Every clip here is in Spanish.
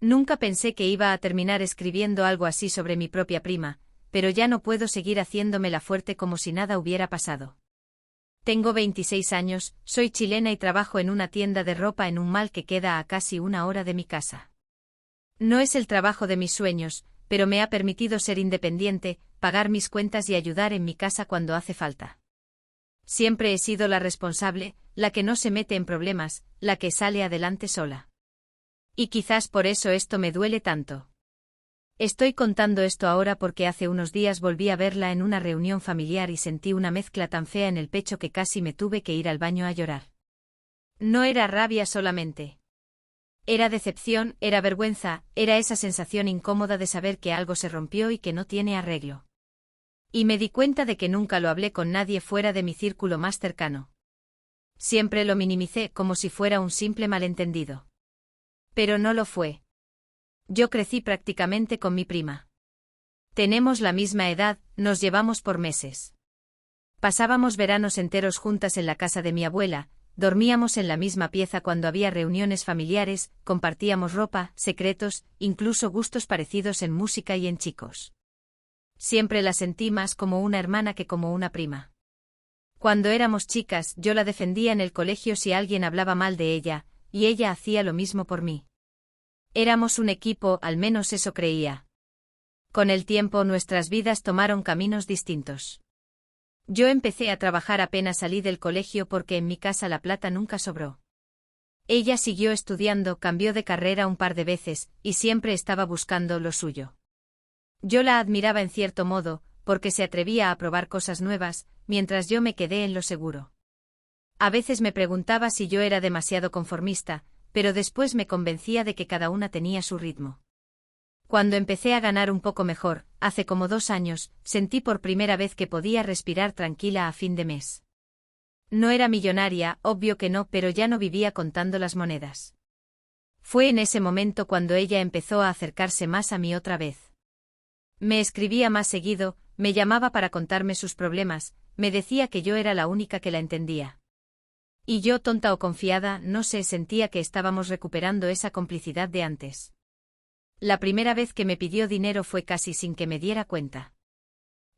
Nunca pensé que iba a terminar escribiendo algo así sobre mi propia prima, pero ya no puedo seguir haciéndomela fuerte como si nada hubiera pasado. Tengo 26 años, soy chilena y trabajo en una tienda de ropa en un mall que queda a casi 1 hora de mi casa. No es el trabajo de mis sueños, pero me ha permitido ser independiente, pagar mis cuentas y ayudar en mi casa cuando hace falta. Siempre he sido la responsable, la que no se mete en problemas, la que sale adelante sola. Y quizás por eso esto me duele tanto. Estoy contando esto ahora porque hace unos días volví a verla en una reunión familiar y sentí una mezcla tan fea en el pecho que casi me tuve que ir al baño a llorar. No era rabia solamente. Era decepción, era vergüenza, era esa sensación incómoda de saber que algo se rompió y que no tiene arreglo. Y me di cuenta de que nunca lo hablé con nadie fuera de mi círculo más cercano. Siempre lo minimicé como si fuera un simple malentendido. Pero no lo fue. Yo crecí prácticamente con mi prima. Tenemos la misma edad, nos llevamos por meses. Pasábamos veranos enteros juntas en la casa de mi abuela, dormíamos en la misma pieza cuando había reuniones familiares, compartíamos ropa, secretos, incluso gustos parecidos en música y en chicos. Siempre la sentí más como una hermana que como una prima. Cuando éramos chicas, yo la defendía en el colegio si alguien hablaba mal de ella, y ella hacía lo mismo por mí. Éramos un equipo, al menos eso creía. Con el tiempo nuestras vidas tomaron caminos distintos. Yo empecé a trabajar apenas salí del colegio porque en mi casa la plata nunca sobró. Ella siguió estudiando, cambió de carrera un par de veces, y siempre estaba buscando lo suyo. Yo la admiraba en cierto modo, porque se atrevía a probar cosas nuevas, mientras yo me quedé en lo seguro. A veces me preguntaba si yo era demasiado conformista, pero después me convencía de que cada una tenía su ritmo. Cuando empecé a ganar un poco mejor, hace como 2 años, sentí por primera vez que podía respirar tranquila a fin de mes. No era millonaria, obvio que no, pero ya no vivía contando las monedas. Fue en ese momento cuando ella empezó a acercarse más a mí otra vez. Me escribía más seguido, me llamaba para contarme sus problemas, me decía que yo era la única que la entendía. Y yo, tonta o confiada, no sé, sentía que estábamos recuperando esa complicidad de antes. La primera vez que me pidió dinero fue casi sin que me diera cuenta.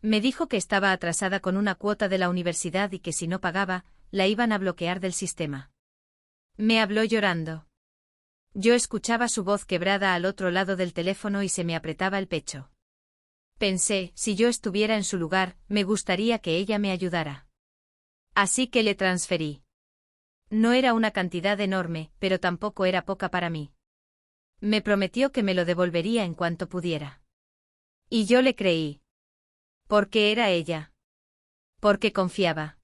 Me dijo que estaba atrasada con una cuota de la universidad y que si no pagaba, la iban a bloquear del sistema. Me habló llorando. Yo escuchaba su voz quebrada al otro lado del teléfono y se me apretaba el pecho. Pensé, si yo estuviera en su lugar, me gustaría que ella me ayudara. Así que le transferí. No era una cantidad enorme, pero tampoco era poca para mí. Me prometió que me lo devolvería en cuanto pudiera. Y yo le creí. Porque era ella. Porque confiaba.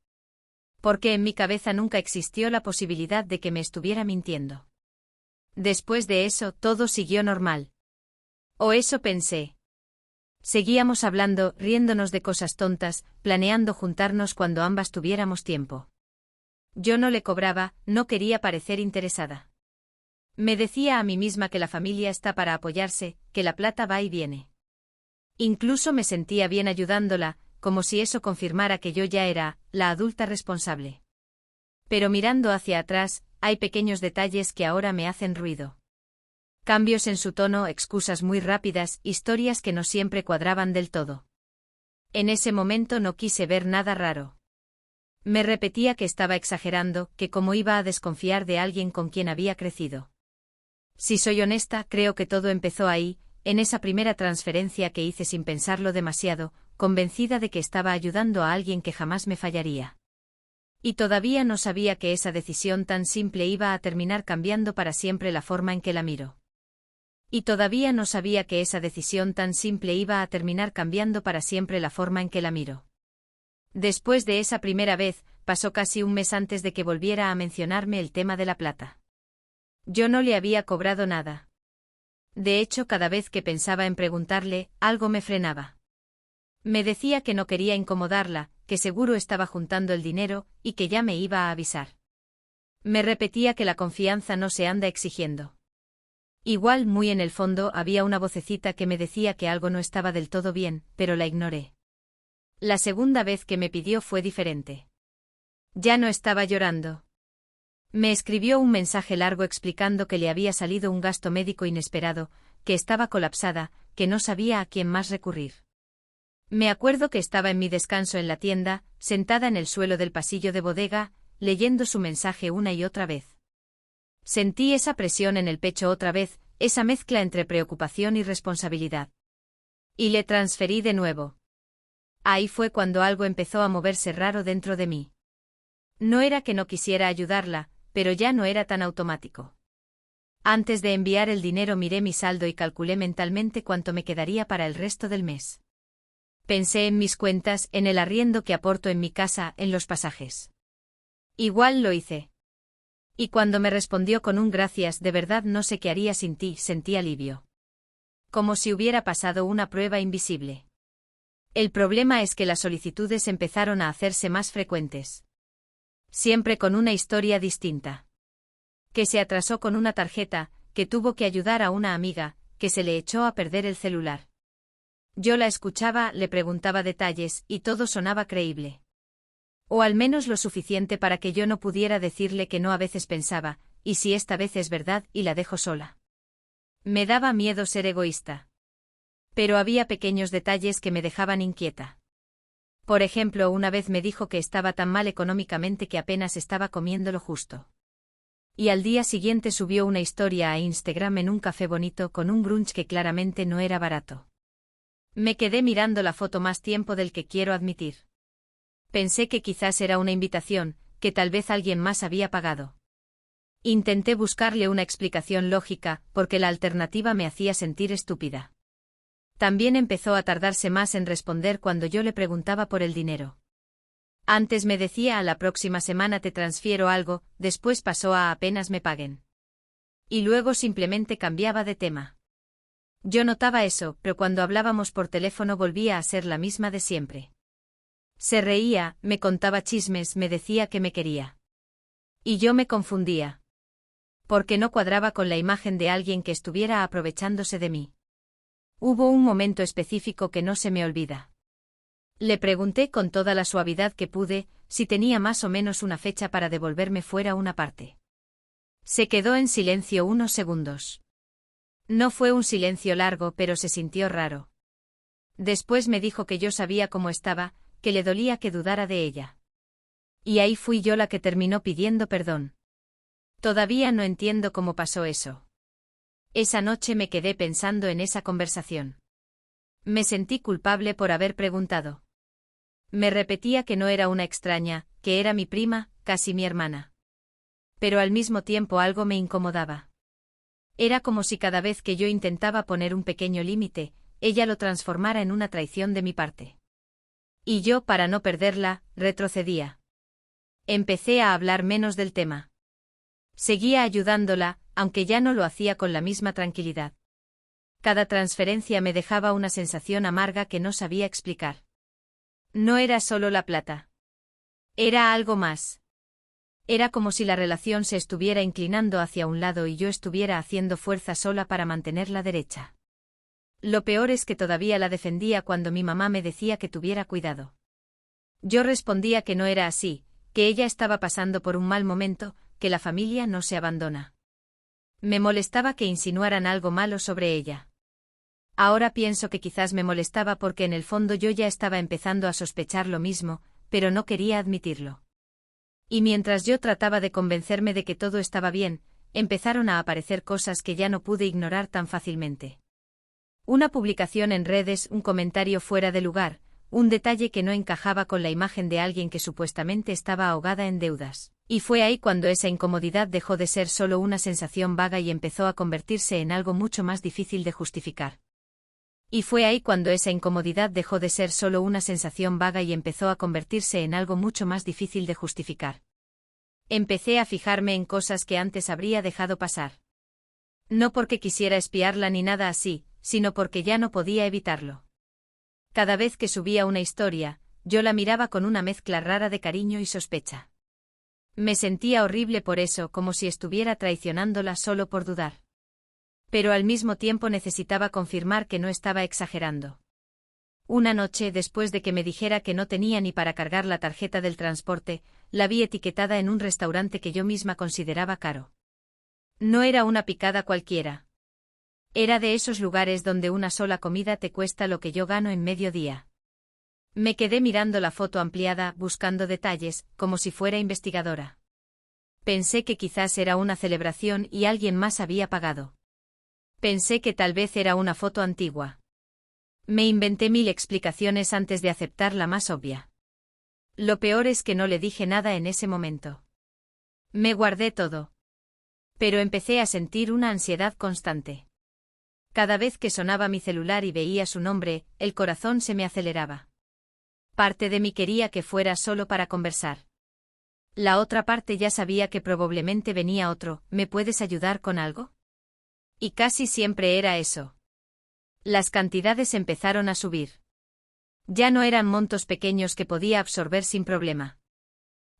Porque en mi cabeza nunca existió la posibilidad de que me estuviera mintiendo. Después de eso, todo siguió normal. O eso pensé. Seguíamos hablando, riéndonos de cosas tontas, planeando juntarnos cuando ambas tuviéramos tiempo. Yo no le cobraba, no quería parecer interesada. Me decía a mí misma que la familia está para apoyarse, que la plata va y viene. Incluso me sentía bien ayudándola, como si eso confirmara que yo ya era la adulta responsable. Pero mirando hacia atrás, hay pequeños detalles que ahora me hacen ruido. Cambios en su tono, excusas muy rápidas, historias que no siempre cuadraban del todo. En ese momento no quise ver nada raro. Me repetía que estaba exagerando, que cómo iba a desconfiar de alguien con quien había crecido. Si soy honesta, creo que todo empezó ahí, en esa primera transferencia que hice sin pensarlo demasiado, convencida de que estaba ayudando a alguien que jamás me fallaría. Y todavía no sabía que esa decisión tan simple iba a terminar cambiando para siempre la forma en que la miro. Y todavía no sabía que esa decisión tan simple iba a terminar cambiando para siempre la forma en que la miro. Después de esa primera vez, pasó casi un mes antes de que volviera a mencionarme el tema de la plata. Yo no le había cobrado nada. De hecho, cada vez que pensaba en preguntarle, algo me frenaba. Me decía que no quería incomodarla, que seguro estaba juntando el dinero, y que ya me iba a avisar. Me repetía que la confianza no se anda exigiendo. Igual muy en el fondo había una vocecita que me decía que algo no estaba del todo bien, pero la ignoré. La segunda vez que me pidió fue diferente. Ya no estaba llorando. Me escribió un mensaje largo explicando que le había salido un gasto médico inesperado, que estaba colapsada, que no sabía a quién más recurrir. Me acuerdo que estaba en mi descanso en la tienda, sentada en el suelo del pasillo de bodega, leyendo su mensaje una y otra vez. Sentí esa presión en el pecho otra vez, esa mezcla entre preocupación y responsabilidad. Y le transferí de nuevo. Ahí fue cuando algo empezó a moverse raro dentro de mí. No era que no quisiera ayudarla, pero ya no era tan automático. Antes de enviar el dinero miré mi saldo y calculé mentalmente cuánto me quedaría para el resto del mes. Pensé en mis cuentas, en el arriendo que aporto en mi casa, en los pasajes. Igual lo hice. Y cuando me respondió con un gracias, de verdad no sé qué haría sin ti, sentí alivio. Como si hubiera pasado una prueba invisible. El problema es que las solicitudes empezaron a hacerse más frecuentes. Siempre con una historia distinta. Que se atrasó con una tarjeta, que tuvo que ayudar a una amiga, que se le echó a perder el celular. Yo la escuchaba, le preguntaba detalles, y todo sonaba creíble. O al menos lo suficiente para que yo no pudiera decirle que no. A veces pensaba, ¿y si esta vez es verdad y la dejo sola? Me daba miedo ser egoísta. Pero había pequeños detalles que me dejaban inquieta. Por ejemplo, una vez me dijo que estaba tan mal económicamente que apenas estaba comiendo lo justo. Y al día siguiente subió una historia a Instagram en un café bonito con un brunch que claramente no era barato. Me quedé mirando la foto más tiempo del que quiero admitir. Pensé que quizás era una invitación, que tal vez alguien más había pagado. Intenté buscarle una explicación lógica, porque la alternativa me hacía sentir estúpida. También empezó a tardarse más en responder cuando yo le preguntaba por el dinero. Antes me decía a la próxima semana te transfiero algo, después pasó a apenas me paguen. Y luego simplemente cambiaba de tema. Yo notaba eso, pero cuando hablábamos por teléfono volvía a ser la misma de siempre. Se reía, me contaba chismes, me decía que me quería. Y yo me confundía. Porque no cuadraba con la imagen de alguien que estuviera aprovechándose de mí. Hubo un momento específico que no se me olvida. Le pregunté con toda la suavidad que pude, si tenía más o menos una fecha para devolverme fuera una parte. Se quedó en silencio unos segundos. No fue un silencio largo, pero se sintió raro. Después me dijo que yo sabía cómo estaba, que le dolía que dudara de ella. Y ahí fui yo la que terminó pidiendo perdón. Todavía no entiendo cómo pasó eso. Esa noche me quedé pensando en esa conversación. Me sentí culpable por haber preguntado. Me repetía que no era una extraña, que era mi prima, casi mi hermana. Pero al mismo tiempo algo me incomodaba. Era como si cada vez que yo intentaba poner un pequeño límite, ella lo transformara en una traición de mi parte. Y yo, para no perderla, retrocedía. Empecé a hablar menos del tema. Seguía ayudándola, aunque ya no lo hacía con la misma tranquilidad. Cada transferencia me dejaba una sensación amarga que no sabía explicar. No era solo la plata. Era algo más. Era como si la relación se estuviera inclinando hacia un lado y yo estuviera haciendo fuerza sola para mantenerla derecha. Lo peor es que todavía la defendía cuando mi mamá me decía que tuviera cuidado. Yo respondía que no era así, que ella estaba pasando por un mal momento, que la familia no se abandona. Me molestaba que insinuaran algo malo sobre ella. Ahora pienso que quizás me molestaba porque en el fondo yo ya estaba empezando a sospechar lo mismo, pero no quería admitirlo. Y mientras yo trataba de convencerme de que todo estaba bien, empezaron a aparecer cosas que ya no pude ignorar tan fácilmente. Una publicación en redes, un comentario fuera de lugar, un detalle que no encajaba con la imagen de alguien que supuestamente estaba ahogada en deudas. Y fue ahí cuando esa incomodidad dejó de ser solo una sensación vaga y empezó a convertirse en algo mucho más difícil de justificar. Y fue ahí cuando esa incomodidad dejó de ser solo una sensación vaga y empezó a convertirse en algo mucho más difícil de justificar. Empecé a fijarme en cosas que antes habría dejado pasar. No porque quisiera espiarla ni nada así, sino porque ya no podía evitarlo. Cada vez que subía una historia, yo la miraba con una mezcla rara de cariño y sospecha. Me sentía horrible por eso, como si estuviera traicionándola solo por dudar. Pero al mismo tiempo necesitaba confirmar que no estaba exagerando. Una noche, después de que me dijera que no tenía ni para cargar la tarjeta del transporte, la vi etiquetada en un restaurante que yo misma consideraba caro. No era una picada cualquiera. Era de esos lugares donde una sola comida te cuesta lo que yo gano en medio día. Me quedé mirando la foto ampliada, buscando detalles, como si fuera investigadora. Pensé que quizás era una celebración y alguien más había pagado. Pensé que tal vez era una foto antigua. Me inventé 1000 explicaciones antes de aceptar la más obvia. Lo peor es que no le dije nada en ese momento. Me guardé todo. Pero empecé a sentir una ansiedad constante. Cada vez que sonaba mi celular y veía su nombre, el corazón se me aceleraba. Parte de mí quería que fuera solo para conversar. La otra parte ya sabía que probablemente venía otro, ¿me puedes ayudar con algo? Y casi siempre era eso. Las cantidades empezaron a subir. Ya no eran montos pequeños que podía absorber sin problema.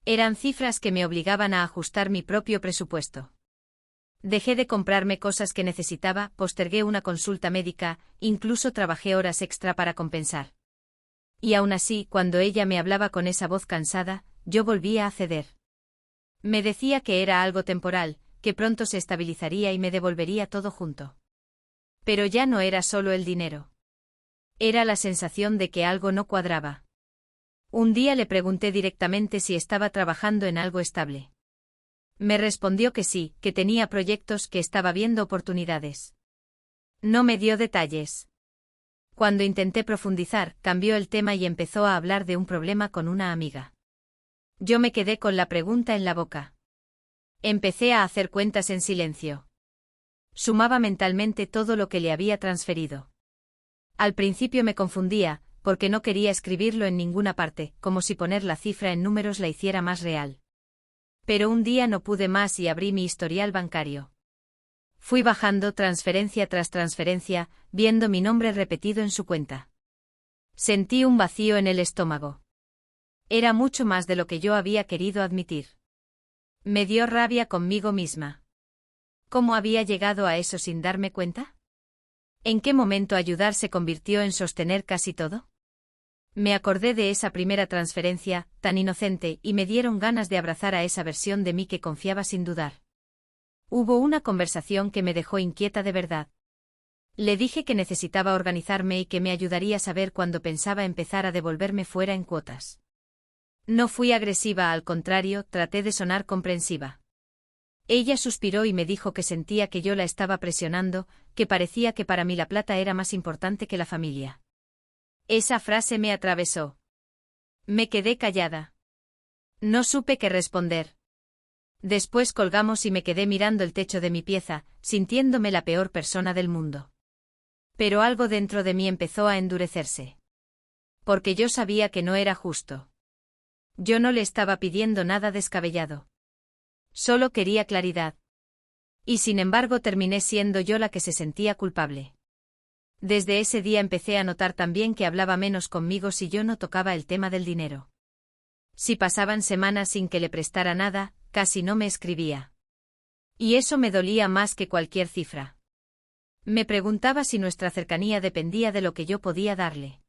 Eran cifras que me obligaban a ajustar mi propio presupuesto. Dejé de comprarme cosas que necesitaba, postergué una consulta médica, incluso trabajé horas extra para compensar. Y aún así, cuando ella me hablaba con esa voz cansada, yo volvía a ceder. Me decía que era algo temporal, que pronto se estabilizaría y me devolvería todo junto. Pero ya no era solo el dinero. Era la sensación de que algo no cuadraba. Un día le pregunté directamente si estaba trabajando en algo estable. Me respondió que sí, que tenía proyectos, que estaba viendo oportunidades. No me dio detalles. Cuando intenté profundizar, cambió el tema y empezó a hablar de un problema con una amiga. Yo me quedé con la pregunta en la boca. Empecé a hacer cuentas en silencio. Sumaba mentalmente todo lo que le había transferido. Al principio me confundía, porque no quería escribirlo en ninguna parte, como si poner la cifra en números la hiciera más real. Pero un día no pude más y abrí mi historial bancario. Fui bajando transferencia tras transferencia, viendo mi nombre repetido en su cuenta. Sentí un vacío en el estómago. Era mucho más de lo que yo había querido admitir. Me dio rabia conmigo misma. ¿Cómo había llegado a eso sin darme cuenta? ¿En qué momento ayudar se convirtió en sostener casi todo? Me acordé de esa primera transferencia, tan inocente, y me dieron ganas de abrazar a esa versión de mí que confiaba sin dudar. Hubo una conversación que me dejó inquieta de verdad. Le dije que necesitaba organizarme y que me ayudaría a saber cuándo pensaba empezar a devolverme fuera en cuotas. No fui agresiva, al contrario, traté de sonar comprensiva. Ella suspiró y me dijo que sentía que yo la estaba presionando, que parecía que para mí la plata era más importante que la familia. Esa frase me atravesó. Me quedé callada. No supe qué responder. Después colgamos y me quedé mirando el techo de mi pieza, sintiéndome la peor persona del mundo. Pero algo dentro de mí empezó a endurecerse. Porque yo sabía que no era justo. Yo no le estaba pidiendo nada descabellado. Solo quería claridad. Y sin embargo terminé siendo yo la que se sentía culpable. Desde ese día empecé a notar también que hablaba menos conmigo si yo no tocaba el tema del dinero. Si pasaban semanas sin que le prestara nada, casi no me escribía. Y eso me dolía más que cualquier cifra. Me preguntaba si nuestra cercanía dependía de lo que yo podía darle.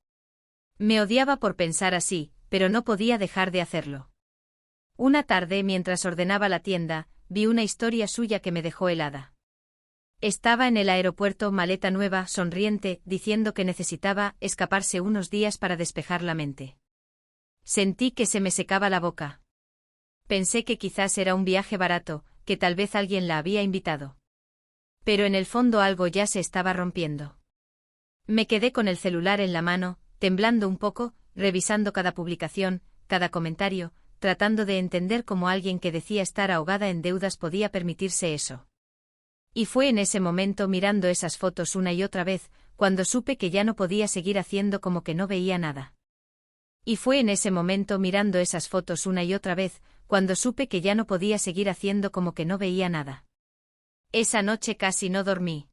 Me odiaba por pensar así, pero no podía dejar de hacerlo. Una tarde, mientras ordenaba la tienda, vi una historia suya que me dejó helada. Estaba en el aeropuerto, maleta nueva, sonriente, diciendo que necesitaba escaparse unos días para despejar la mente. Sentí que se me secaba la boca. Pensé que quizás era un viaje barato, que tal vez alguien la había invitado. Pero en el fondo algo ya se estaba rompiendo. Me quedé con el celular en la mano, temblando un poco, revisando cada publicación, cada comentario, tratando de entender cómo alguien que decía estar ahogada en deudas podía permitirse eso. Y fue en ese momento, mirando esas fotos una y otra vez, cuando supe que ya no podía seguir haciendo como que no veía nada. Y fue en ese momento, mirando esas fotos una y otra vez, cuando supe que ya no podía seguir haciendo como que no veía nada. Esa noche casi no dormí.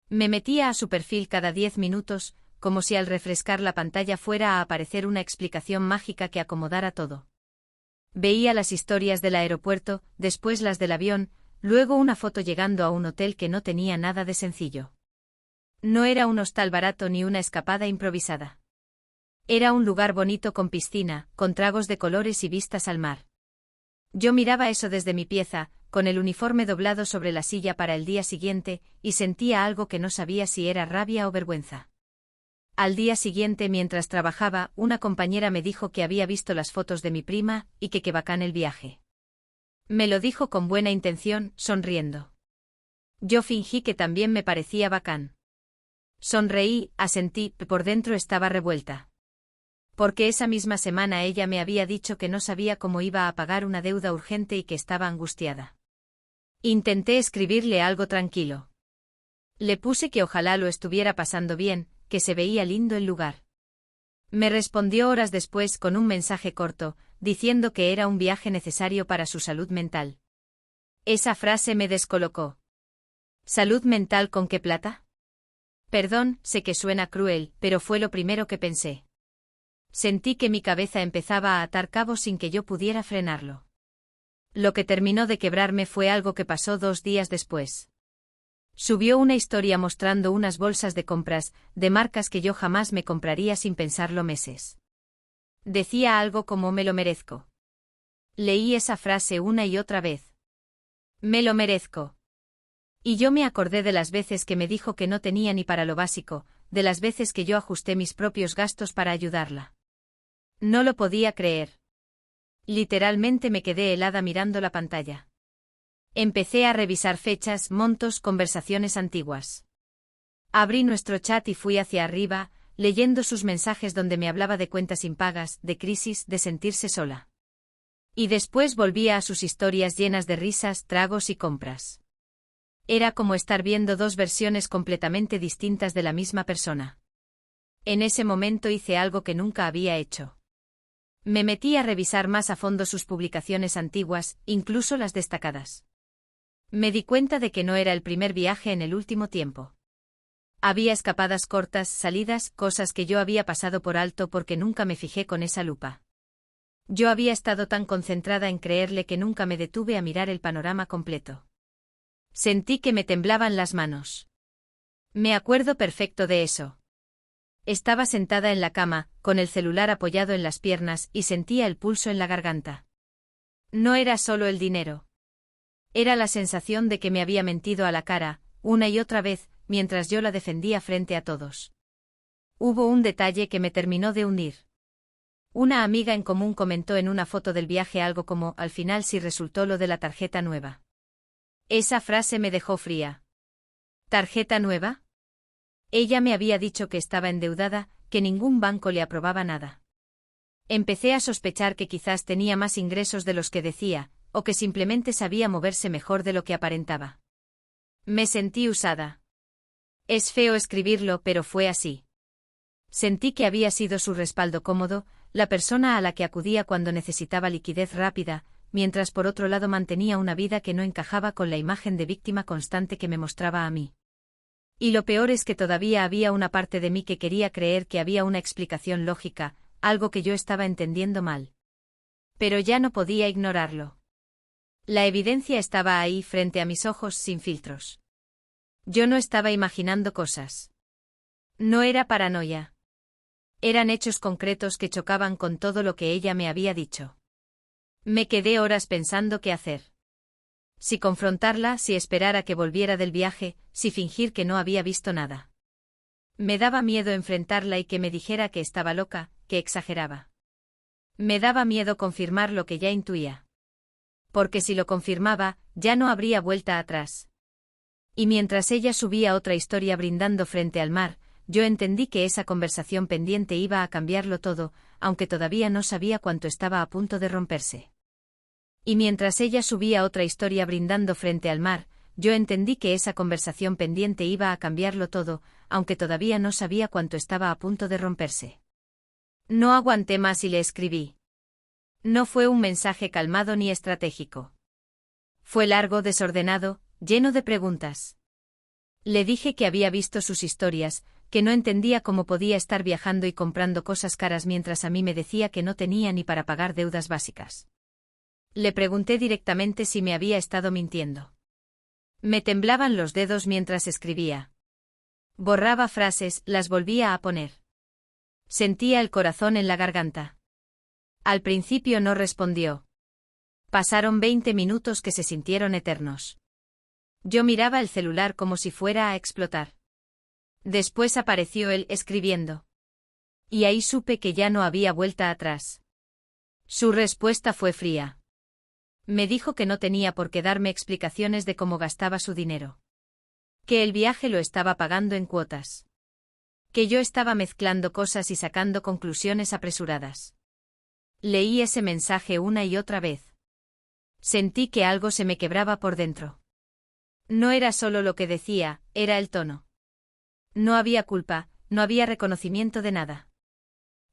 Me metía a su perfil cada 10 minutos, como si al refrescar la pantalla fuera a aparecer una explicación mágica que acomodara todo. Veía las historias del aeropuerto, después las del avión, luego una foto llegando a un hotel que no tenía nada de sencillo. No era un hostal barato ni una escapada improvisada. Era un lugar bonito con piscina, con tragos de colores y vistas al mar. Yo miraba eso desde mi pieza, con el uniforme doblado sobre la silla para el día siguiente, y sentía algo que no sabía si era rabia o vergüenza. Al día siguiente, mientras trabajaba, una compañera me dijo que había visto las fotos de mi prima, y que qué bacán el viaje. Me lo dijo con buena intención, sonriendo. Yo fingí que también me parecía bacán. Sonreí, asentí, por dentro estaba revuelta. Porque esa misma semana ella me había dicho que no sabía cómo iba a pagar una deuda urgente y que estaba angustiada. Intenté escribirle algo tranquilo. Le puse que ojalá lo estuviera pasando bien, que se veía lindo el lugar. Me respondió horas después con un mensaje corto, diciendo que era un viaje necesario para su salud mental. Esa frase me descolocó. ¿Salud mental con qué plata? Perdón, sé que suena cruel, pero fue lo primero que pensé. Sentí que mi cabeza empezaba a atar cabos sin que yo pudiera frenarlo. Lo que terminó de quebrarme fue algo que pasó 2 días después. Subió una historia mostrando unas bolsas de compras, de marcas que yo jamás me compraría sin pensarlo meses. Decía algo como me lo merezco. Leí esa frase una y otra vez. Me lo merezco. Y yo me acordé de las veces que me dijo que no tenía ni para lo básico, de las veces que yo ajusté mis propios gastos para ayudarla. No lo podía creer. Literalmente me quedé helada mirando la pantalla. Empecé a revisar fechas, montos, conversaciones antiguas. Abrí nuestro chat y fui hacia arriba, leyendo sus mensajes donde me hablaba de cuentas impagas, de crisis, de sentirse sola. Y después volvía a sus historias llenas de risas, tragos y compras. Era como estar viendo 2 versiones completamente distintas de la misma persona. En ese momento hice algo que nunca había hecho. Me metí a revisar más a fondo sus publicaciones antiguas, incluso las destacadas. Me di cuenta de que no era el primer viaje en el último tiempo. Había escapadas cortas, salidas, cosas que yo había pasado por alto porque nunca me fijé con esa lupa. Yo había estado tan concentrada en creerle que nunca me detuve a mirar el panorama completo. Sentí que me temblaban las manos. Me acuerdo perfecto de eso. Estaba sentada en la cama, con el celular apoyado en las piernas y sentía el pulso en la garganta. No era solo el dinero. Era la sensación de que me había mentido a la cara, una y otra vez, mientras yo la defendía frente a todos. Hubo un detalle que me terminó de hundir. Una amiga en común comentó en una foto del viaje algo como, al final sí resultó lo de la tarjeta nueva. Esa frase me dejó fría. ¿Tarjeta nueva? Ella me había dicho que estaba endeudada, que ningún banco le aprobaba nada. Empecé a sospechar que quizás tenía más ingresos de los que decía, o que simplemente sabía moverse mejor de lo que aparentaba. Me sentí usada. Es feo escribirlo, pero fue así. Sentí que había sido su respaldo cómodo, la persona a la que acudía cuando necesitaba liquidez rápida, mientras por otro lado mantenía una vida que no encajaba con la imagen de víctima constante que me mostraba a mí. Y lo peor es que todavía había una parte de mí que quería creer que había una explicación lógica, algo que yo estaba entendiendo mal. Pero ya no podía ignorarlo. La evidencia estaba ahí frente a mis ojos sin filtros. Yo no estaba imaginando cosas. No era paranoia. Eran hechos concretos que chocaban con todo lo que ella me había dicho. Me quedé horas pensando qué hacer. Si confrontarla, si esperar a que volviera del viaje, si fingir que no había visto nada. Me daba miedo enfrentarla y que me dijera que estaba loca, que exageraba. Me daba miedo confirmar lo que ya intuía. Porque si lo confirmaba, ya no habría vuelta atrás. Y mientras ella subía otra historia brindando frente al mar, yo entendí que esa conversación pendiente iba a cambiarlo todo, aunque todavía no sabía cuánto estaba a punto de romperse. Y mientras ella subía otra historia brindando frente al mar, yo entendí que esa conversación pendiente iba a cambiarlo todo, aunque todavía no sabía cuánto estaba a punto de romperse. No aguanté más y le escribí. No fue un mensaje calmado ni estratégico. Fue largo, desordenado, lleno de preguntas. Le dije que había visto sus historias, que no entendía cómo podía estar viajando y comprando cosas caras mientras a mí me decía que no tenía ni para pagar deudas básicas. Le pregunté directamente si me había estado mintiendo. Me temblaban los dedos mientras escribía. Borraba frases, las volvía a poner. Sentía el corazón en la garganta. Al principio no respondió. Pasaron 20 minutos que se sintieron eternos. Yo miraba el celular como si fuera a explotar. Después apareció él escribiendo. Y ahí supe que ya no había vuelta atrás. Su respuesta fue fría. Me dijo que no tenía por qué darme explicaciones de cómo gastaba su dinero. Que el viaje lo estaba pagando en cuotas. Que yo estaba mezclando cosas y sacando conclusiones apresuradas. Leí ese mensaje una y otra vez. Sentí que algo se me quebraba por dentro. No era solo lo que decía, era el tono. No había culpa, no había reconocimiento de nada.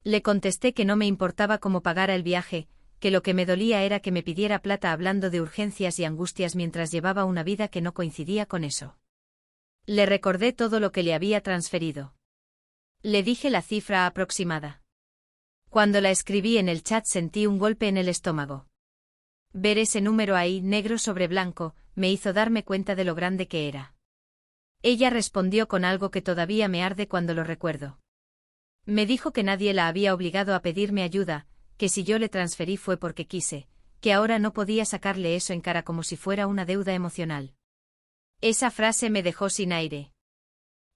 Le contesté que no me importaba cómo pagara el viaje, que lo que me dolía era que me pidiera plata hablando de urgencias y angustias mientras llevaba una vida que no coincidía con eso. Le recordé todo lo que le había transferido. Le dije la cifra aproximada. Cuando la escribí en el chat sentí un golpe en el estómago. Ver ese número ahí, negro sobre blanco, me hizo darme cuenta de lo grande que era. Ella respondió con algo que todavía me arde cuando lo recuerdo. Me dijo que nadie la había obligado a pedirme ayuda, que si yo le transferí fue porque quise, que ahora no podía sacarle eso en cara como si fuera una deuda emocional. Esa frase me dejó sin aire.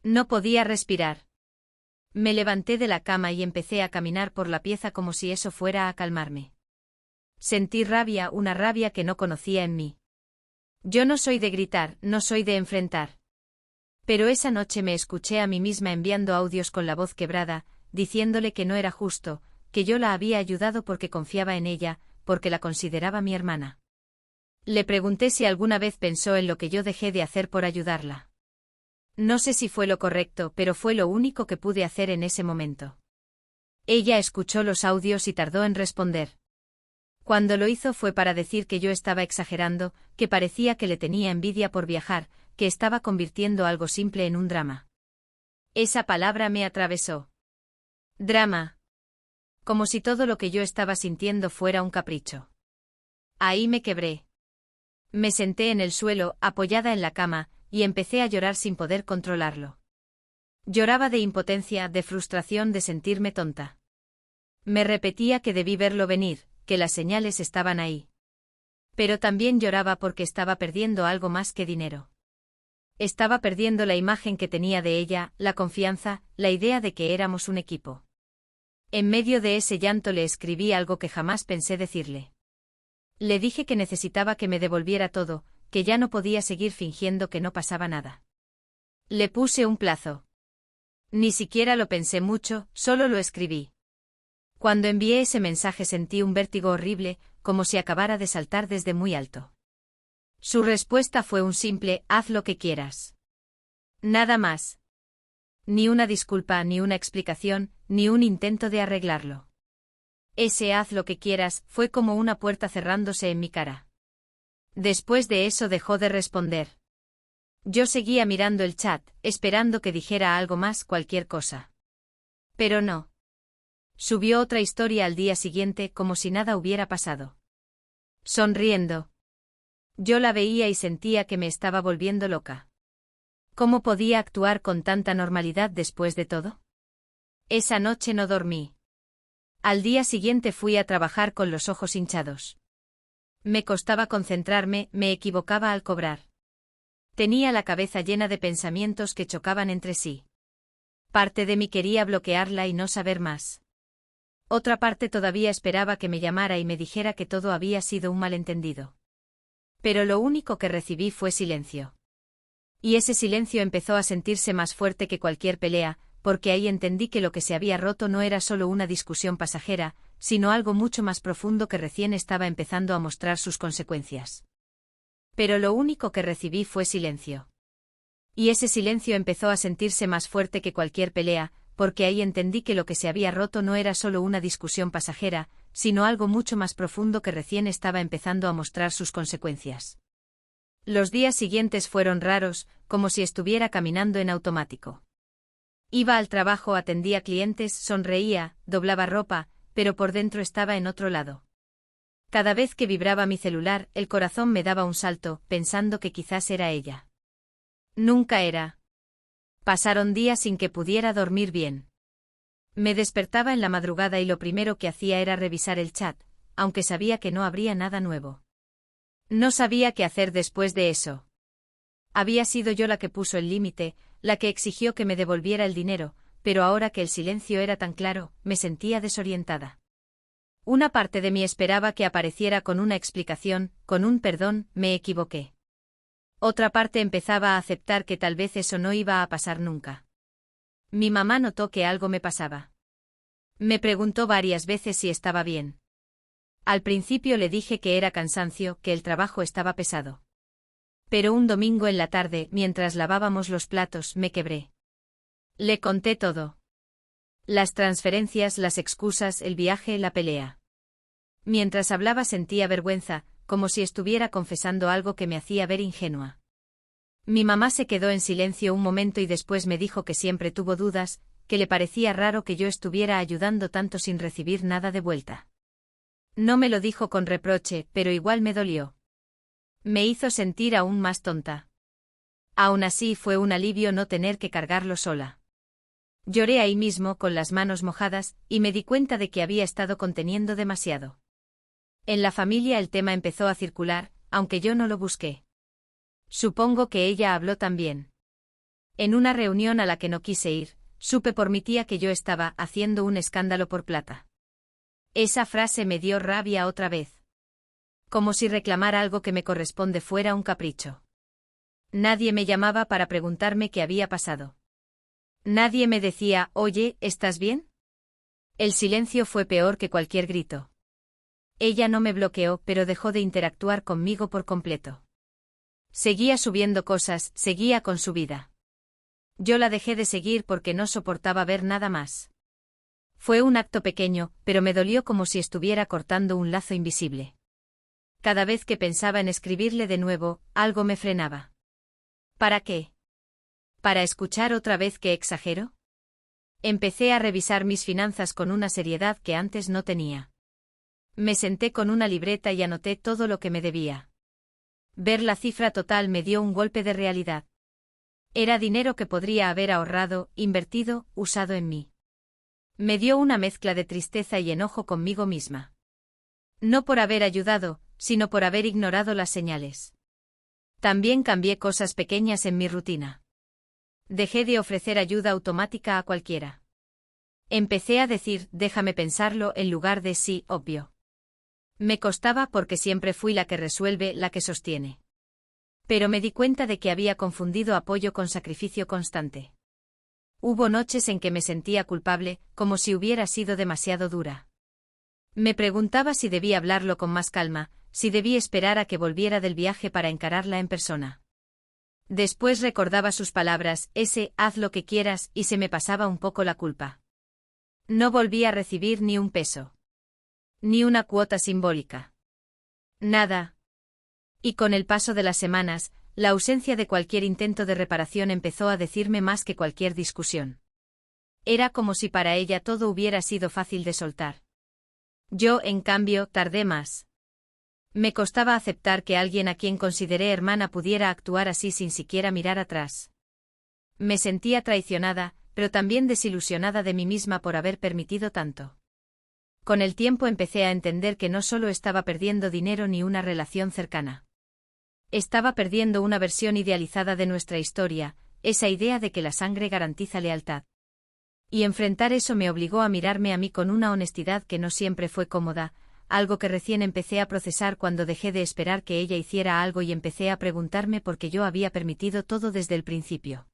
No podía respirar. Me levanté de la cama y empecé a caminar por la pieza como si eso fuera a calmarme. Sentí rabia, una rabia que no conocía en mí. Yo no soy de gritar, no soy de enfrentar. Pero esa noche me escuché a mí misma enviando audios con la voz quebrada, diciéndole que no era justo, que yo la había ayudado porque confiaba en ella, porque la consideraba mi hermana. Le pregunté si alguna vez pensó en lo que yo dejé de hacer por ayudarla. No sé si fue lo correcto, pero fue lo único que pude hacer en ese momento. Ella escuchó los audios y tardó en responder. Cuando lo hizo fue para decir que yo estaba exagerando, que parecía que le tenía envidia por viajar, que estaba convirtiendo algo simple en un drama. Esa palabra me atravesó. Drama. Como si todo lo que yo estaba sintiendo fuera un capricho. Ahí me quebré. Me senté en el suelo, apoyada en la cama, y empecé a llorar sin poder controlarlo. Lloraba de impotencia, de frustración, de sentirme tonta. Me repetía que debí verlo venir, que las señales estaban ahí. Pero también lloraba porque estaba perdiendo algo más que dinero. Estaba perdiendo la imagen que tenía de ella, la confianza, la idea de que éramos un equipo. En medio de ese llanto le escribí algo que jamás pensé decirle. Le dije que necesitaba que me devolviera todo, que ya no podía seguir fingiendo que no pasaba nada. Le puse un plazo. Ni siquiera lo pensé mucho, solo lo escribí. Cuando envié ese mensaje sentí un vértigo horrible, como si acabara de saltar desde muy alto. Su respuesta fue un simple, haz lo que quieras. Nada más. Ni una disculpa, ni una explicación, ni un intento de arreglarlo. Ese haz lo que quieras fue como una puerta cerrándose en mi cara. Después de eso dejó de responder. Yo seguía mirando el chat, esperando que dijera algo más, cualquier cosa. Pero no. Subió otra historia al día siguiente como si nada hubiera pasado. Sonriendo. Yo la veía y sentía que me estaba volviendo loca. ¿Cómo podía actuar con tanta normalidad después de todo? Esa noche no dormí. Al día siguiente fui a trabajar con los ojos hinchados. Me costaba concentrarme, me equivocaba al cobrar. Tenía la cabeza llena de pensamientos que chocaban entre sí. Parte de mí quería bloquearla y no saber más. Otra parte todavía esperaba que me llamara y me dijera que todo había sido un malentendido. Pero lo único que recibí fue silencio. Y ese silencio empezó a sentirse más fuerte que cualquier pelea, porque ahí entendí que lo que se había roto no era solo una discusión pasajera, sino algo mucho más profundo que recién estaba empezando a mostrar sus consecuencias. Pero lo único que recibí fue silencio. Y ese silencio empezó a sentirse más fuerte que cualquier pelea, porque ahí entendí que lo que se había roto no era solo una discusión pasajera, sino algo mucho más profundo que recién estaba empezando a mostrar sus consecuencias. Los días siguientes fueron raros, como si estuviera caminando en automático. Iba al trabajo, atendía clientes, sonreía, doblaba ropa, pero por dentro estaba en otro lado. Cada vez que vibraba mi celular, el corazón me daba un salto, pensando que quizás era ella. Nunca era. Pasaron días sin que pudiera dormir bien. Me despertaba en la madrugada y lo primero que hacía era revisar el chat, aunque sabía que no habría nada nuevo. No sabía qué hacer después de eso. Había sido yo la que puso el límite, la que exigió que me devolviera el dinero, pero ahora que el silencio era tan claro, me sentía desorientada. Una parte de mí esperaba que apareciera con una explicación, con un perdón, me equivoqué. Otra parte empezaba a aceptar que tal vez eso no iba a pasar nunca. Mi mamá notó que algo me pasaba. Me preguntó varias veces si estaba bien. Al principio le dije que era cansancio, que el trabajo estaba pesado. Pero un domingo en la tarde, mientras lavábamos los platos, me quebré. Le conté todo. Las transferencias, las excusas, el viaje, la pelea. Mientras hablaba sentía vergüenza, como si estuviera confesando algo que me hacía ver ingenua. Mi mamá se quedó en silencio un momento y después me dijo que siempre tuvo dudas, que le parecía raro que yo estuviera ayudando tanto sin recibir nada de vuelta. No me lo dijo con reproche, pero igual me dolió. Me hizo sentir aún más tonta. Aún así fue un alivio no tener que cargarlo sola. Lloré ahí mismo con las manos mojadas, y me di cuenta de que había estado conteniendo demasiado. En la familia el tema empezó a circular, aunque yo no lo busqué. Supongo que ella habló también. En una reunión a la que no quise ir, supe por mi tía que yo estaba haciendo un escándalo por plata. Esa frase me dio rabia otra vez. Como si reclamar algo que me corresponde fuera un capricho. Nadie me llamaba para preguntarme qué había pasado. Nadie me decía, oye, ¿estás bien? El silencio fue peor que cualquier grito. Ella no me bloqueó, pero dejó de interactuar conmigo por completo. Seguía subiendo cosas, seguía con su vida. Yo la dejé de seguir porque no soportaba ver nada más. Fue un acto pequeño, pero me dolió como si estuviera cortando un lazo invisible. Cada vez que pensaba en escribirle de nuevo, algo me frenaba. ¿Para qué? ¿Para escuchar otra vez que exagero? Empecé a revisar mis finanzas con una seriedad que antes no tenía. Me senté con una libreta y anoté todo lo que me debía. Ver la cifra total me dio un golpe de realidad. Era dinero que podría haber ahorrado, invertido, usado en mí. Me dio una mezcla de tristeza y enojo conmigo misma. No por haber ayudado, sino por haber ignorado las señales. También cambié cosas pequeñas en mi rutina. Dejé de ofrecer ayuda automática a cualquiera. Empecé a decir, déjame pensarlo en lugar de sí, obvio. Me costaba porque siempre fui la que resuelve, la que sostiene. Pero me di cuenta de que había confundido apoyo con sacrificio constante. Hubo noches en que me sentía culpable, como si hubiera sido demasiado dura. Me preguntaba si debía hablarlo con más calma, si debía esperar a que volviera del viaje para encararla en persona. Después recordaba sus palabras, haz lo que quieras, y se me pasaba un poco la culpa. No volví a recibir ni un peso. Ni una cuota simbólica. Nada. Y con el paso de las semanas, la ausencia de cualquier intento de reparación empezó a decirme más que cualquier discusión. Era como si para ella todo hubiera sido fácil de soltar. Yo, en cambio, tardé más. Me costaba aceptar que alguien a quien consideré hermana pudiera actuar así sin siquiera mirar atrás. Me sentía traicionada, pero también desilusionada de mí misma por haber permitido tanto. Con el tiempo empecé a entender que no solo estaba perdiendo dinero ni una relación cercana. Estaba perdiendo una versión idealizada de nuestra historia, esa idea de que la sangre garantiza lealtad. Y enfrentar eso me obligó a mirarme a mí con una honestidad que no siempre fue cómoda, algo que recién empecé a procesar cuando dejé de esperar que ella hiciera algo y empecé a preguntarme por qué yo había permitido todo desde el principio.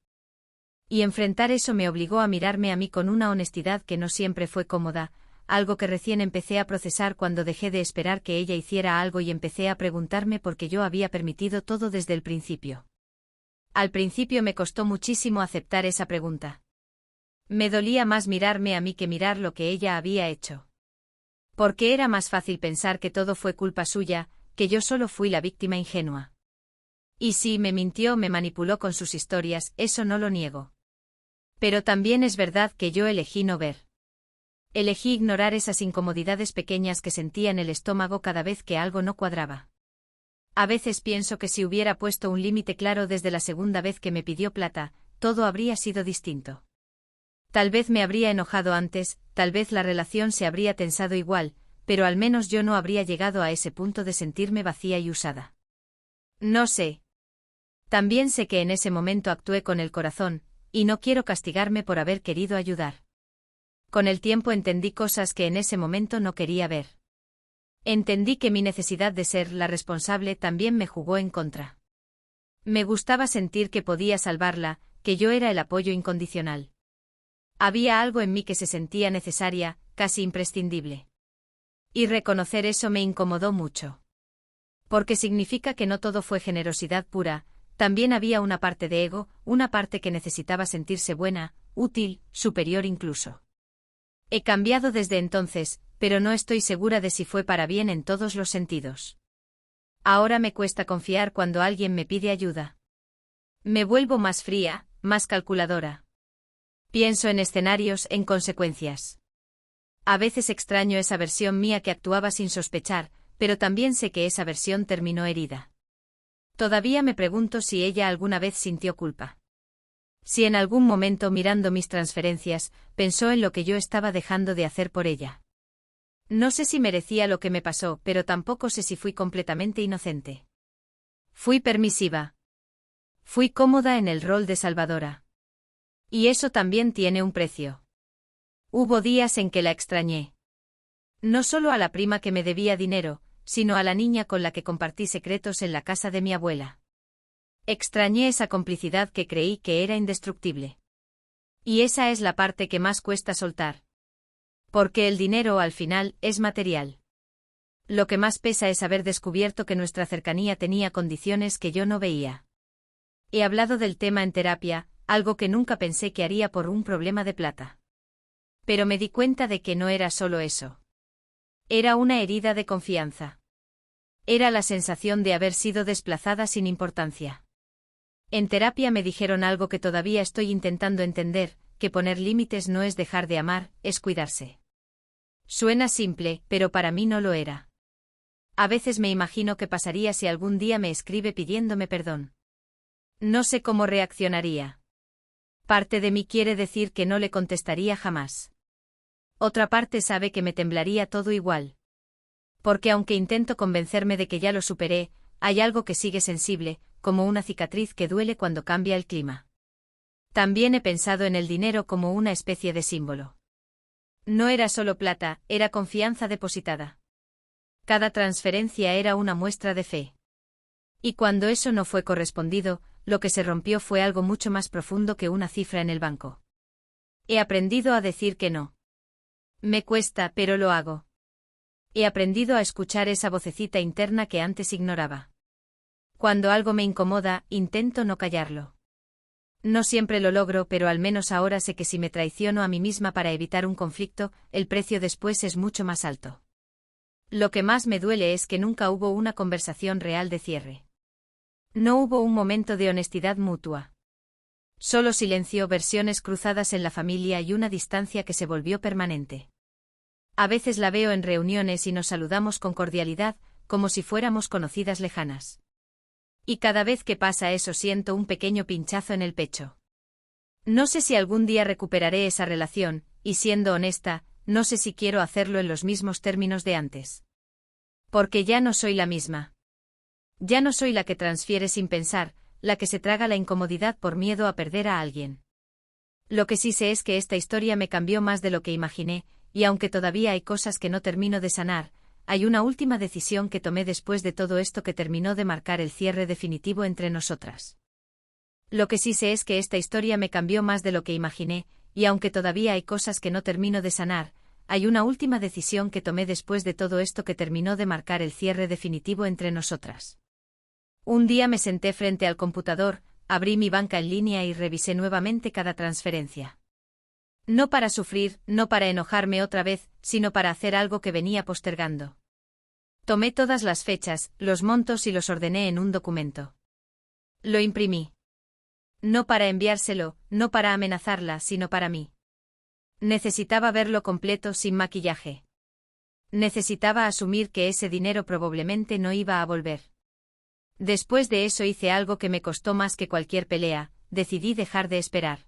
Y enfrentar eso me obligó a mirarme a mí con una honestidad que no siempre fue cómoda, algo que recién empecé a procesar cuando dejé de esperar que ella hiciera algo y empecé a preguntarme por qué yo había permitido todo desde el principio. Al principio me costó muchísimo aceptar esa pregunta. Me dolía más mirarme a mí que mirar lo que ella había hecho. Porque era más fácil pensar que todo fue culpa suya, que yo solo fui la víctima ingenua. Y sí, me mintió, me manipuló con sus historias, eso no lo niego. Pero también es verdad que yo elegí no ver. Elegí ignorar esas incomodidades pequeñas que sentía en el estómago cada vez que algo no cuadraba. A veces pienso que si hubiera puesto un límite claro desde la segunda vez que me pidió plata, todo habría sido distinto. Tal vez me habría enojado antes, tal vez la relación se habría tensado igual, pero al menos yo no habría llegado a ese punto de sentirme vacía y usada. No sé. También sé que en ese momento actué con el corazón, y no quiero castigarme por haber querido ayudar. Con el tiempo entendí cosas que en ese momento no quería ver. Entendí que mi necesidad de ser la responsable también me jugó en contra. Me gustaba sentir que podía salvarla, que yo era el apoyo incondicional. Había algo en mí que se sentía necesaria, casi imprescindible. Y reconocer eso me incomodó mucho. Porque significa que no todo fue generosidad pura, también había una parte de ego, una parte que necesitaba sentirse buena, útil, superior incluso. He cambiado desde entonces, pero no estoy segura de si fue para bien en todos los sentidos. Ahora me cuesta confiar cuando alguien me pide ayuda. Me vuelvo más fría, más calculadora. Pienso en escenarios, en consecuencias. A veces extraño esa versión mía que actuaba sin sospechar, pero también sé que esa versión terminó herida. Todavía me pregunto si ella alguna vez sintió culpa. Si en algún momento mirando mis transferencias, pensó en lo que yo estaba dejando de hacer por ella. No sé si merecía lo que me pasó, pero tampoco sé si fui completamente inocente. Fui permisiva. Fui cómoda en el rol de salvadora. Y eso también tiene un precio. Hubo días en que la extrañé. No solo a la prima que me debía dinero, sino a la niña con la que compartí secretos en la casa de mi abuela. Extrañé esa complicidad que creí que era indestructible. Y esa es la parte que más cuesta soltar. Porque el dinero al final es material. Lo que más pesa es haber descubierto que nuestra cercanía tenía condiciones que yo no veía. He hablado del tema en terapia, algo que nunca pensé que haría por un problema de plata. Pero me di cuenta de que no era solo eso. Era una herida de confianza. Era la sensación de haber sido desplazada sin importancia. En terapia me dijeron algo que todavía estoy intentando entender, que poner límites no es dejar de amar, es cuidarse. Suena simple, pero para mí no lo era. A veces me imagino qué pasaría si algún día me escribe pidiéndome perdón. No sé cómo reaccionaría. Parte de mí quiere decir que no le contestaría jamás. Otra parte sabe que me temblaría todo igual. Porque aunque intento convencerme de que ya lo superé, hay algo que sigue sensible, como una cicatriz que duele cuando cambia el clima. También he pensado en el dinero como una especie de símbolo. No era solo plata, era confianza depositada. Cada transferencia era una muestra de fe. Y cuando eso no fue correspondido, lo que se rompió fue algo mucho más profundo que una cifra en el banco. He aprendido a decir que no. Me cuesta, pero lo hago. He aprendido a escuchar esa vocecita interna que antes ignoraba. Cuando algo me incomoda, intento no callarlo. No siempre lo logro, pero al menos ahora sé que si me traiciono a mí misma para evitar un conflicto, el precio después es mucho más alto. Lo que más me duele es que nunca hubo una conversación real de cierre. No hubo un momento de honestidad mutua. Solo silencio, versiones cruzadas en la familia y una distancia que se volvió permanente. A veces la veo en reuniones y nos saludamos con cordialidad, como si fuéramos conocidas lejanas. Y cada vez que pasa eso siento un pequeño pinchazo en el pecho. No sé si algún día recuperaré esa relación, y siendo honesta, no sé si quiero hacerlo en los mismos términos de antes. Porque ya no soy la misma. Ya no soy la que transfiere sin pensar, la que se traga la incomodidad por miedo a perder a alguien. Lo que sí sé es que esta historia me cambió más de lo que imaginé, y aunque todavía hay cosas que no termino de sanar, hay una última decisión que tomé después de todo esto que terminó de marcar el cierre definitivo entre nosotras. Lo que sí sé es que esta historia me cambió más de lo que imaginé, y aunque todavía hay cosas que no termino de sanar, hay una última decisión que tomé después de todo esto que terminó de marcar el cierre definitivo entre nosotras. Un día me senté frente al computador, abrí mi banca en línea y revisé nuevamente cada transferencia. No para sufrir, no para enojarme otra vez, sino para hacer algo que venía postergando. Tomé todas las fechas, los montos y los ordené en un documento. Lo imprimí. No para enviárselo, no para amenazarla, sino para mí. Necesitaba verlo completo sin maquillaje. Necesitaba asumir que ese dinero probablemente no iba a volver. Después de eso hice algo que me costó más que cualquier pelea, decidí dejar de esperar.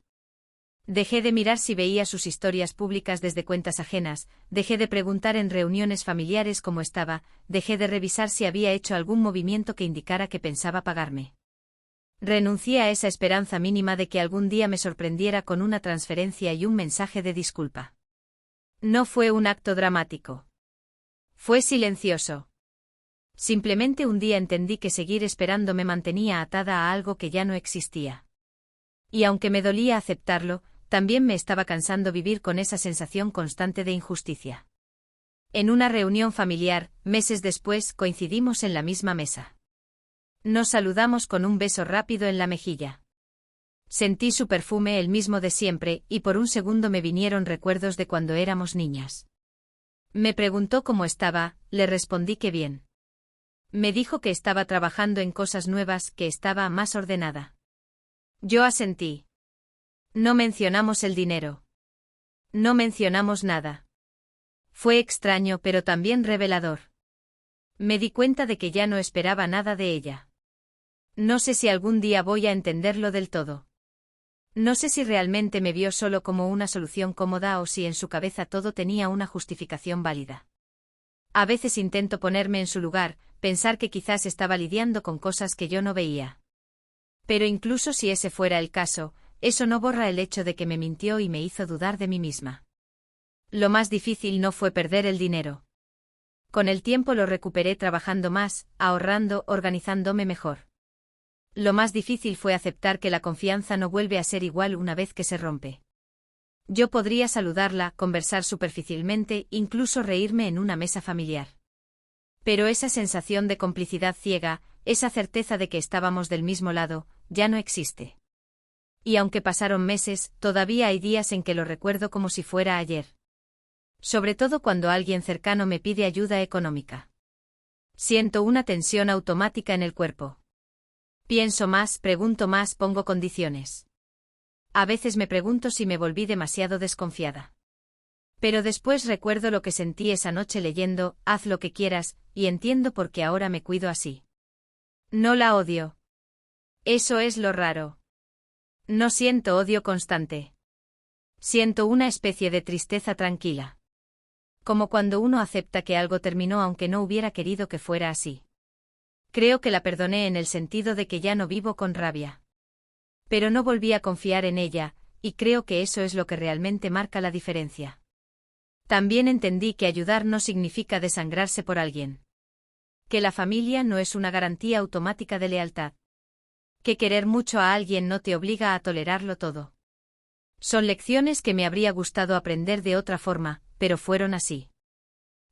Dejé de mirar si veía sus historias públicas desde cuentas ajenas, dejé de preguntar en reuniones familiares cómo estaba, dejé de revisar si había hecho algún movimiento que indicara que pensaba pagarme. Renuncié a esa esperanza mínima de que algún día me sorprendiera con una transferencia y un mensaje de disculpa. No fue un acto dramático. Fue silencioso. Simplemente un día entendí que seguir esperando me mantenía atada a algo que ya no existía. Y aunque me dolía aceptarlo, también me estaba cansando vivir con esa sensación constante de injusticia. En una reunión familiar, meses después, coincidimos en la misma mesa. Nos saludamos con un beso rápido en la mejilla. Sentí su perfume, el mismo de siempre, y por un segundo me vinieron recuerdos de cuando éramos niñas. Me preguntó cómo estaba, le respondí que bien. Me dijo que estaba trabajando en cosas nuevas, que estaba más ordenada. Yo asentí. No mencionamos el dinero. No mencionamos nada. Fue extraño pero también revelador. Me di cuenta de que ya no esperaba nada de ella. No sé si algún día voy a entenderlo del todo. No sé si realmente me vio solo como una solución cómoda o si en su cabeza todo tenía una justificación válida. A veces intento ponerme en su lugar, pensar que quizás estaba lidiando con cosas que yo no veía. Pero incluso si ese fuera el caso, eso no borra el hecho de que me mintió y me hizo dudar de mí misma. Lo más difícil no fue perder el dinero. Con el tiempo lo recuperé trabajando más, ahorrando, organizándome mejor. Lo más difícil fue aceptar que la confianza no vuelve a ser igual una vez que se rompe. Yo podría saludarla, conversar superficialmente, incluso reírme en una mesa familiar. Pero esa sensación de complicidad ciega, esa certeza de que estábamos del mismo lado, ya no existe. Y aunque pasaron meses, todavía hay días en que lo recuerdo como si fuera ayer. Sobre todo cuando alguien cercano me pide ayuda económica. Siento una tensión automática en el cuerpo. Pienso más, pregunto más, pongo condiciones. A veces me pregunto si me volví demasiado desconfiada. Pero después recuerdo lo que sentí esa noche leyendo Haz lo que quieras, y entiendo por qué ahora me cuido así. No la odio. Eso es lo raro. No siento odio constante. Siento una especie de tristeza tranquila. Como cuando uno acepta que algo terminó aunque no hubiera querido que fuera así. Creo que la perdoné en el sentido de que ya no vivo con rabia. Pero no volví a confiar en ella, y creo que eso es lo que realmente marca la diferencia. También entendí que ayudar no significa desangrarse por alguien. Que la familia no es una garantía automática de lealtad. Que querer mucho a alguien no te obliga a tolerarlo todo. Son lecciones que me habría gustado aprender de otra forma, pero fueron así.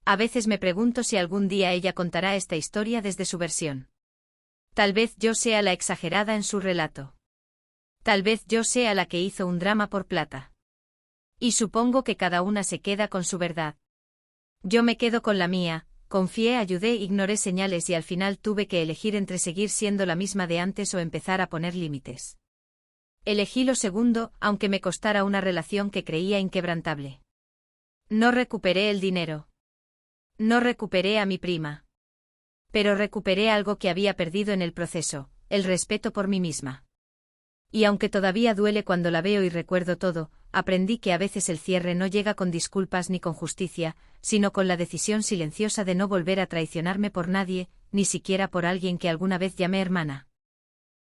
A veces me pregunto si algún día ella contará esta historia desde su versión. Tal vez yo sea la exagerada en su relato. Tal vez yo sea la que hizo un drama por plata. Y supongo que cada una se queda con su verdad. Yo me quedo con la mía, confié, ayudé, ignoré señales y al final tuve que elegir entre seguir siendo la misma de antes o empezar a poner límites. Elegí lo segundo, aunque me costara una relación que creía inquebrantable. No recuperé el dinero. No recuperé a mi prima. Pero recuperé algo que había perdido en el proceso, el respeto por mí misma. Y aunque todavía duele cuando la veo y recuerdo todo, aprendí que a veces el cierre no llega con disculpas ni con justicia, sino con la decisión silenciosa de no volver a traicionarme por nadie, ni siquiera por alguien que alguna vez llamé hermana.